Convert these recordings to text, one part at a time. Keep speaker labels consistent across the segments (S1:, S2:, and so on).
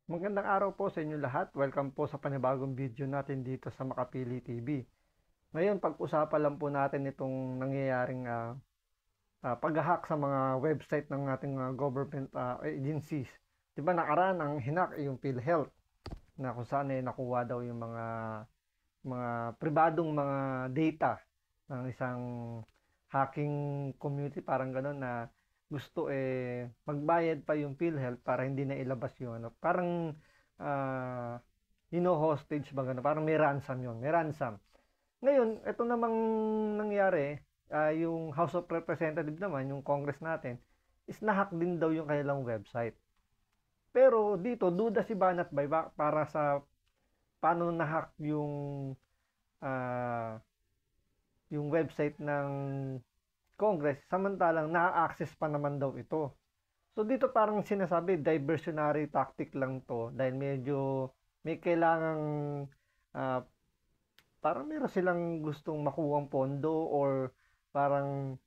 S1: Magandang araw po sa inyo lahat. Welcome po sa panibagong video natin dito sa Makapili TV. Ngayon, pag-usapan lang po natin itong nangyayaring pag-hack sa mga website ng ating government agencies. Diba nakaraan ang hinak yung PhilHealth na kung saan nakuha daw yung mga pribadong mga data ng isang hacking community, parang gano'n na gusto magbayad pa yung PhilHealth para hindi na ilabas yung ano. Parang hostage ba gano'n? Parang may ransom yun. May ransom. Ngayon, ito namang nangyari, yung House of Representatives naman, yung Congress natin, is nahack din daw yung kanilang website. Pero dito, duda si Banat Bay para sa paano nahack yung website ng Congress, samantalang na-access pa naman daw ito. So dito parang sinasabi, diversionary tactic lang to dahil medyo may kailangang parang meron silang gustong makuhang pondo or parang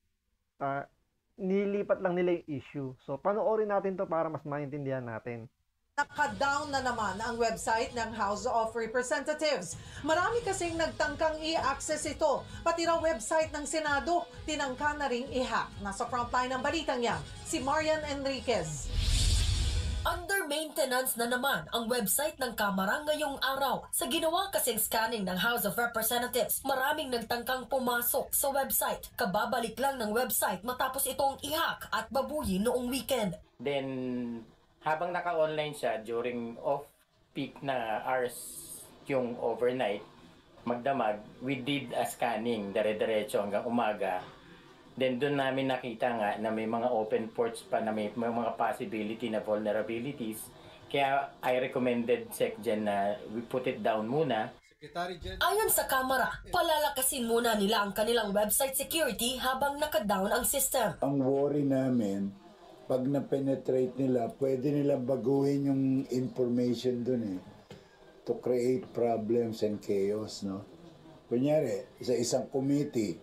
S1: nilipat lang nila yung issue. So panoorin natin to para mas maintindihan natin.
S2: Naka-down na naman ang website ng House of Representatives. Marami kasing nagtangkang i-access ito. Pati raw website ng Senado, tinangka na ring i-hack. Nasa frontline ng balitang yan, si Marian Enriquez.
S3: Under maintenance na naman ang website ng Kamara ngayong araw. Sa ginawa kasing scanning ng House of Representatives, maraming nagtangkang pumasok sa website. Kababalik lang ng website matapos itong i-hack at babuyin noong weekend.
S4: Then, habang naka-online siya during off-peak na hours yung overnight, magdamag, we did a scanning dire-diretso hanggang umaga. Then doon namin nakita nga na may mga open ports pa na may mga possibility na vulnerabilities. Kaya I recommended SecGen na we put it down muna.
S3: Ayon sa Kamara, palalakasin muna nila ang kanilang website security habang naka-down ang system.
S5: Ang worry namin, pag na-penetrate nila, pwede nila baguhin yung information dun to create problems and chaos, no? Kunyari, sa isang committee,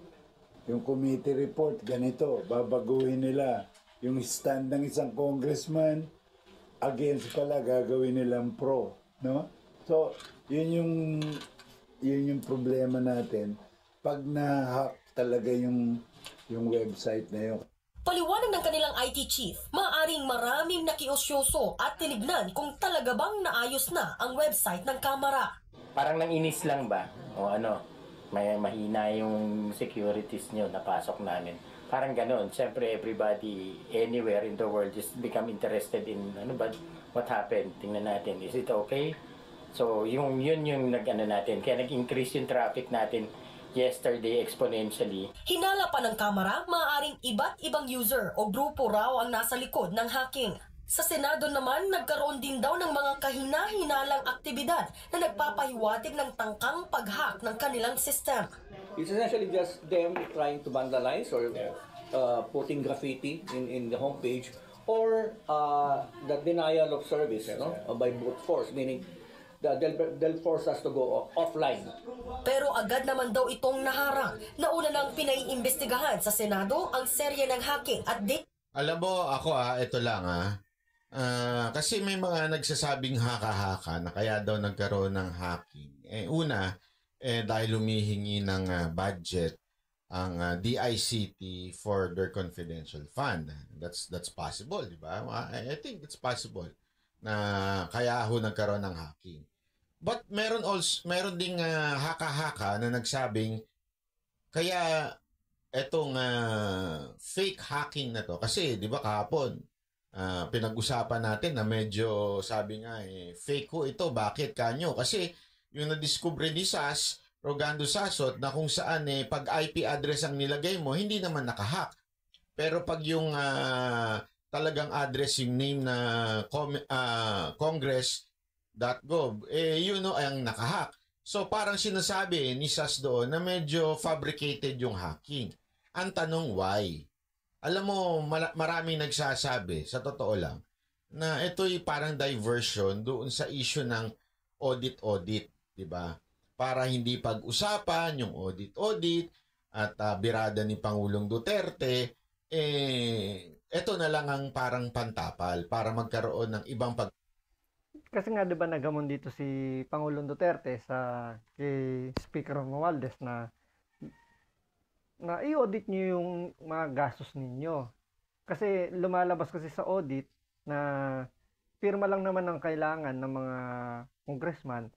S5: yung committee report, ganito, babaguhin nila. Yung stand ng isang congressman, against pala, gagawin nilang pro, no? So, yun yung problema natin. Pag na-hack talaga yung website na yun.
S3: Paliwanag ng kanilang IT chief, maaaring maraming nakiusyoso at tinignan kung talaga bang naayos na ang website ng Kamara.
S4: Parang nanginis lang ba? O ano, may mahina yung securities nyo na pasok namin. Parang gano'n. Siyempre, everybody anywhere in the world just become interested in what happened. Tingnan natin, is it okay? So, yun yung nag-ano natin. Kaya nag-increase yung traffic natin yesterday exponentially.
S3: Hinala pa ng Kamara, maaaring iba't ibang user o grupo raw ang nasa likod ng hacking. Sa Senado naman, nagkaroon din daw ng mga kahina-hinalang aktibidad na nagpapahiwatig ng tangkang pag-hack ng kanilang system.
S6: It's essentially just them trying to vandalize or putting graffiti in the homepage or the denial of service by brute force, meaning they'll force us to go offline.
S3: Pero agad naman daw itong naharang. Nauna nang pinaiimbestigahan sa Senado ang serye ng hacking at
S7: Alam mo, ako ito lang kasi may mga nagsasabing haka-haka na kaya daw nagkaroon ng hacking. Una, dahil humihingi ng budget ang DICT for their confidential fund. That's possible, di ba? I think it's possible na kaya ho nagkaroon ng hacking. But meron ding haka-haka na nagsabing kaya etong fake hacking na to kasi 'di ba kahapon pinag-usapan natin na medyo sabi nga fake ho ito, bakit kanyo? Kasi yung na-discover ni SAS Rogando Sasot na kung saan pag IP address ang nilagay mo hindi naman naka-hack. Pero pag yung talagang address yung name na congress.gov, yun ang nakahack. So parang sinasabi ni SAS doon na medyo fabricated yung hacking. Ang tanong why? Alam mo, maraming nagsasabi, sa totoo lang, na ito'y parang diversion doon sa issue ng audit, di ba? Para hindi pag-usapan yung audit at birada ni Pangulong Duterte, ito na lang ang parang pantapal para magkaroon ng ibang
S1: Kasi nga 'di ba nagamon dito si Pangulong Duterte sa kay Speaker Romualdez na i-audit niyo yung mga gastos ninyo. Kasi lumalabas kasi sa audit na pirma lang naman ang kailangan ng mga congressman.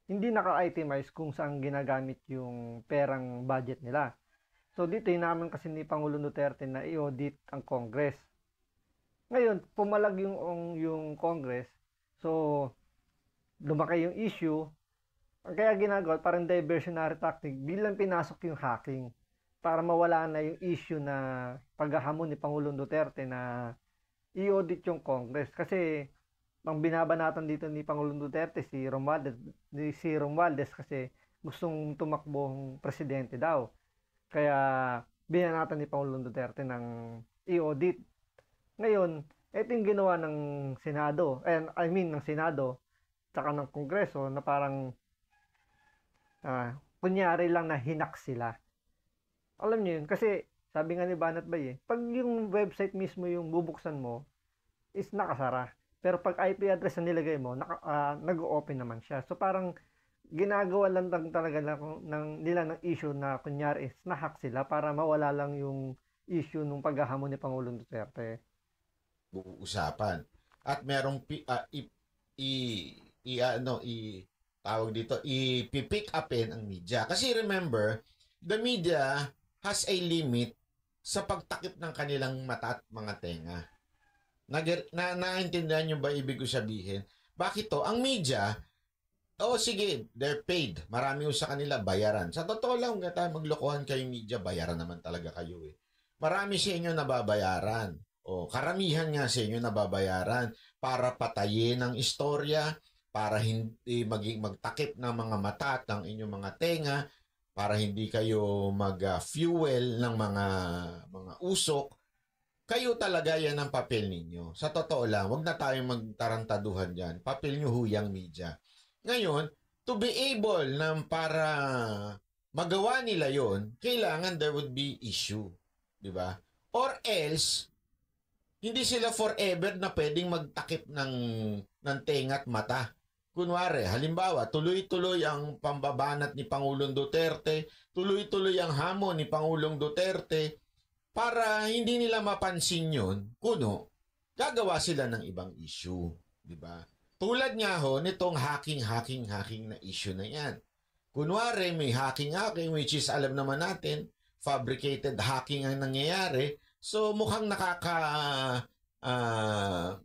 S1: Hindi naka-itemize kung saan ginagamit yung perang budget nila. So dito naman kasi ni Pangulong Duterte na i-audit ang Congress. Ngayon, pumalag yung Congress. So lumaki yung issue. Kaya ginagawa parang diversionary tactic, bilang pinasok yung hacking para mawala na yung issue na paghahamon ni Pangulong Duterte na i-audit yung Congress. Kasi ang binabanatan dito ni Pangulong Duterte si Romualdez kasi gustong tumakbong presidente daw. Kaya binanatan ni Pangulong Duterte ng i-audit. Ngayon, ito yung ginawa ng Senado, ng Senado tsaka ng Kongreso na parang kunyari lang na hinak sila. Alam niyo yun, kasi sabi nga ni Banat Bay pag yung website mismo yung bubuksan mo is nakasara. Pero pag IP address na nilagay mo, nag-open naman siya. So parang ginagawa lang talaga nila ng issue na kunyari is na-hack sila para mawala lang yung issue nung paghahamon ni Pangulong Duterte.
S7: Usapan. At merong tawag dito, i-pick upin ang media. Kasi remember, the media has a limit sa pagtakip ng kanilang mata at mga tenga. Naintindihan nyo ba ibig ko sabihin? Bakit to? Ang media, sige, they're paid. Marami sa kanila bayaran. Sa totoo lang, kung tayo maglokohan kayo media, bayaran naman talaga kayo eh. Marami sa inyo nababayaran. Karamihan nga sa inyo nababayaran para patayin ang istorya, para hindi magtakip ng mga mata at ng inyong mga tenga, para hindi kayo mag-fuel ng mga usok. Kayo talaga yan ang papel ninyo. Sa totoo lang, wag na tayong magtarantaduhan dyan. Papel nyo huyang media. Ngayon, to be able na para magawa nila yon, kailangan there would be issue. Diba? Or else, hindi sila forever na pwedeng magtakip ng tenga at mata. Kunwari, halimbawa, tuloy-tuloy ang pambabanat ni Pangulong Duterte, tuloy-tuloy ang hamon ni Pangulong Duterte, para hindi nila mapansin yun, gagawa sila ng ibang issue. Diba? Tulad nga nitong hacking na issue na yan. Kunwari, may hacking which is alam naman natin, fabricated hacking ang nangyayari. So mukhang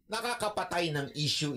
S7: nakakapatay ng issue